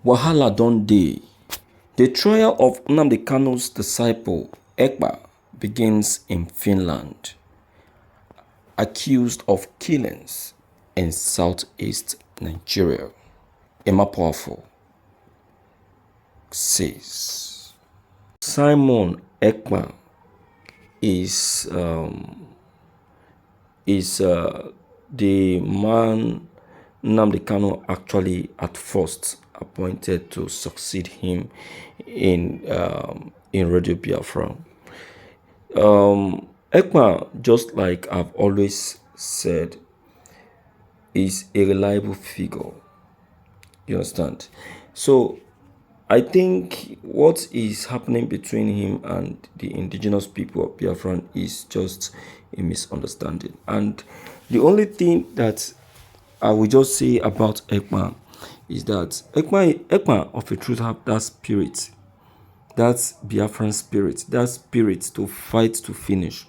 Wähällä don dey. The trial of Nnamdi Kanu's disciple, Ekpa, begins in Finland, accused of killings in southeast Nigeria. Emma Powerful says Simon Ekpa is the man Nnamdi Kanu actually at first appointed to succeed him in Radio Biafra. Ekpa, just like I've always said, is a reliable figure. You understand? So I think what is happening between him and the indigenous people of Biafra is just a misunderstanding. And the only thing that I will just say about Ekpa is that Ekpa of a truth have that spirit, that Biafran spirit, that spirit to fight to finish.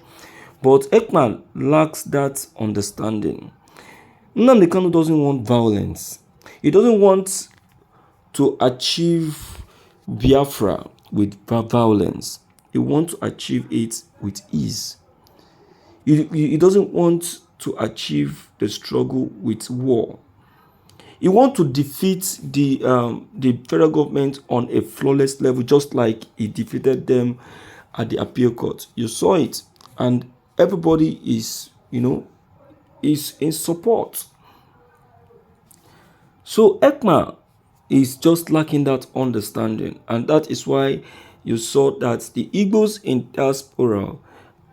But Ekpa lacks that understanding. Nnamdi Kanu doesn't want violence. He doesn't want to achieve Biafra with violence. He wants to achieve it with ease. He doesn't want to achieve the struggle with war. He wants to defeat the federal government on a flawless level, just like he defeated them at the appeal court. You saw it, and everybody is in support. So Ekpa is just lacking that understanding, and that is why you saw that the Igbos in diaspora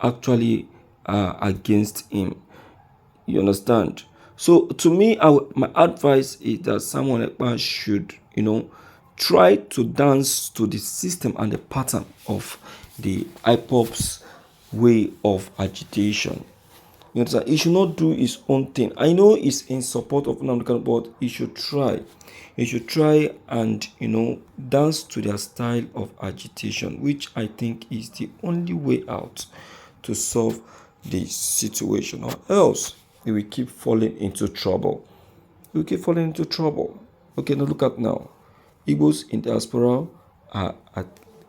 actually are against him. You understand? So to me, my advice is that Simon Ekpa should, try to dance to the system and the pattern of the IPOP's way of agitation. You understand? He should not do his own thing. I know he's in support of Nnamdi Kanu, but he should try. He should try and, dance to their style of agitation, which I think is the only way out to solve the situation, or else he will keep falling into trouble. He will keep falling into trouble. Okay, now look at now. Igbos in diaspora are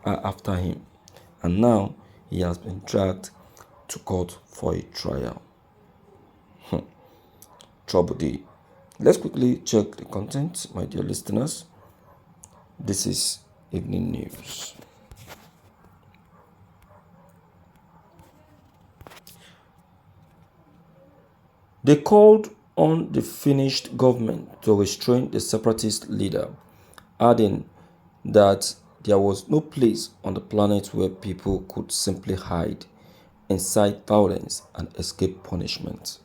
after him, and now he has been dragged to court for a trial. Trouble day. Let's quickly check the content, my dear listeners. This is Evening News. They called on the Finnish government to restrain the separatist leader, adding that there was no place on the planet where people could simply hide, incite violence, and escape punishment.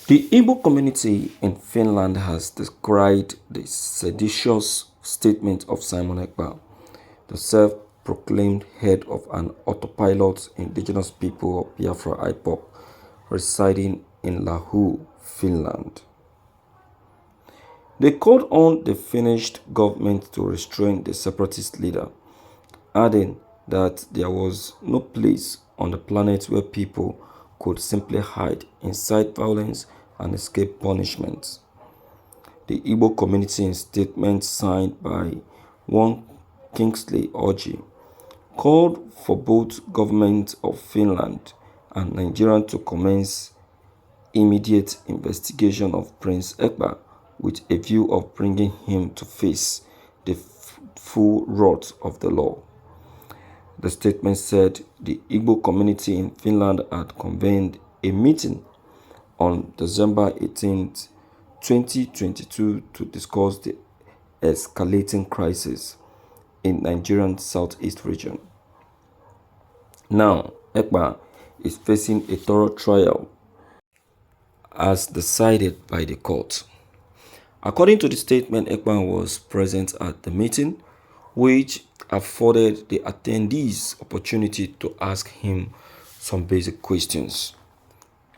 The Igbo community in Finland has decried the seditious statement of Simon Ekpa, the self-proclaimed head of an autopilot indigenous people of Biafra IPOP residing in Lahu, Finland. They called on the Finnish government to restrain the separatist leader, adding that there was no place on the planet where people could simply hide, incite violence, and escape punishment. The Igbo community, in statement signed by one Kingsley Orji, called for both government of Finland and Nigeria to commence immediate investigation of Prince Ekpa with a view of bringing him to face the full wrath of the law. The statement said the Igbo community in Finland had convened a meeting on December 18, 2022 to discuss the escalating crisis in Nigerian southeast region. Now, Ekpa is facing a thorough trial as decided by the court. According to the statement, Ekpa was present at the meeting, which afforded the attendees opportunity to ask him some basic questions.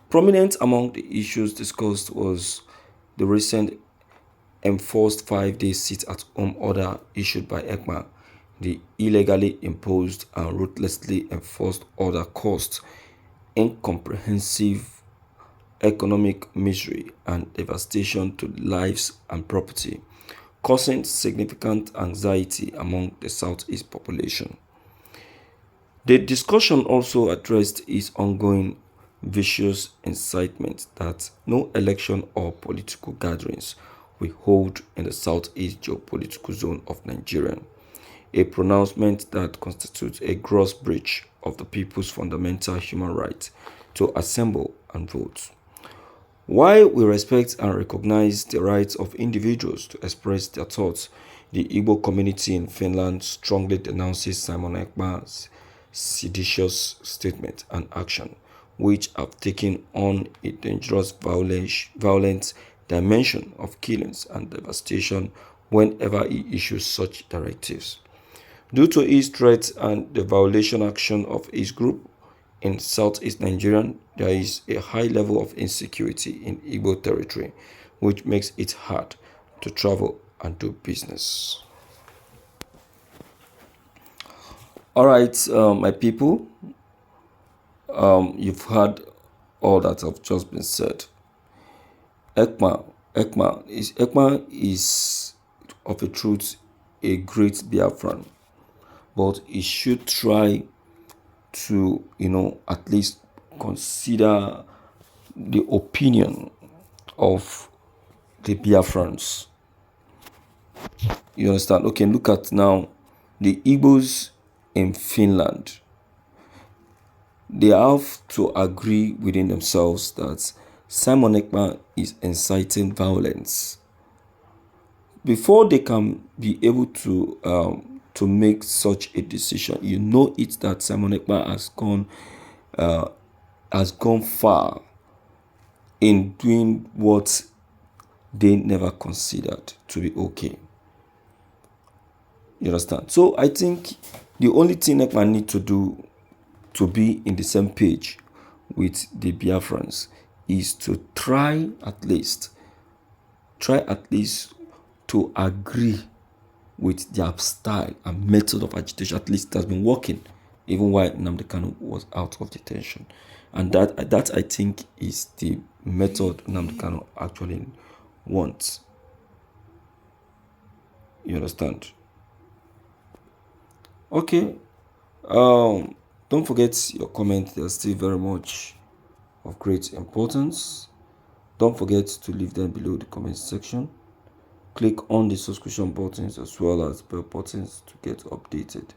Prominent among the issues discussed was the recent enforced 5-day sit-at-home order issued by Ekpa, the illegally imposed and ruthlessly enforced order caused incomprehensive economic misery and devastation to lives and property causing significant anxiety among the Southeast population. The discussion also addressed its ongoing vicious incitement that no election or political gatherings will hold in the Southeast geopolitical zone of Nigeria, a pronouncement that constitutes a gross breach of the people's fundamental human right to assemble and vote. While we respect and recognize the rights of individuals to express their thoughts, the Igbo community in Finland strongly denounces Simon Ekpa's seditious statement and action, which have taken on a dangerous violent dimension of killings and devastation whenever he issues such directives. Due to his threats and the violation action of his group in southeast Nigeria, there is a high level of insecurity in Igbo territory, which makes it hard to travel and do business. All right, my people, you've heard all that have just been said. Ekpa is of a truth a great Biafran, but he should try to, at least consider the opinion of the Biafrans. You understand? Okay, look at now the Igbos in Finland. They have to agree within themselves that Simon Ekpa is inciting violence. Before they can be able to make such a decision, you know it that Simon Ekpa has gone far in doing what they never considered to be okay. You understand? So I think the only thing Ekpa need to do to be in the same page with the Biafrans is to try at least to agree with their style and method of agitation. At least it has been working even while Nnamdi was out of detention. And that I think is the method Nnamdi actually wants. You understand? Okay. Don't forget your comment. They're still very much of great importance. Don't forget to leave them below the comment section. Click on the subscription buttons as well as bell buttons to get updated.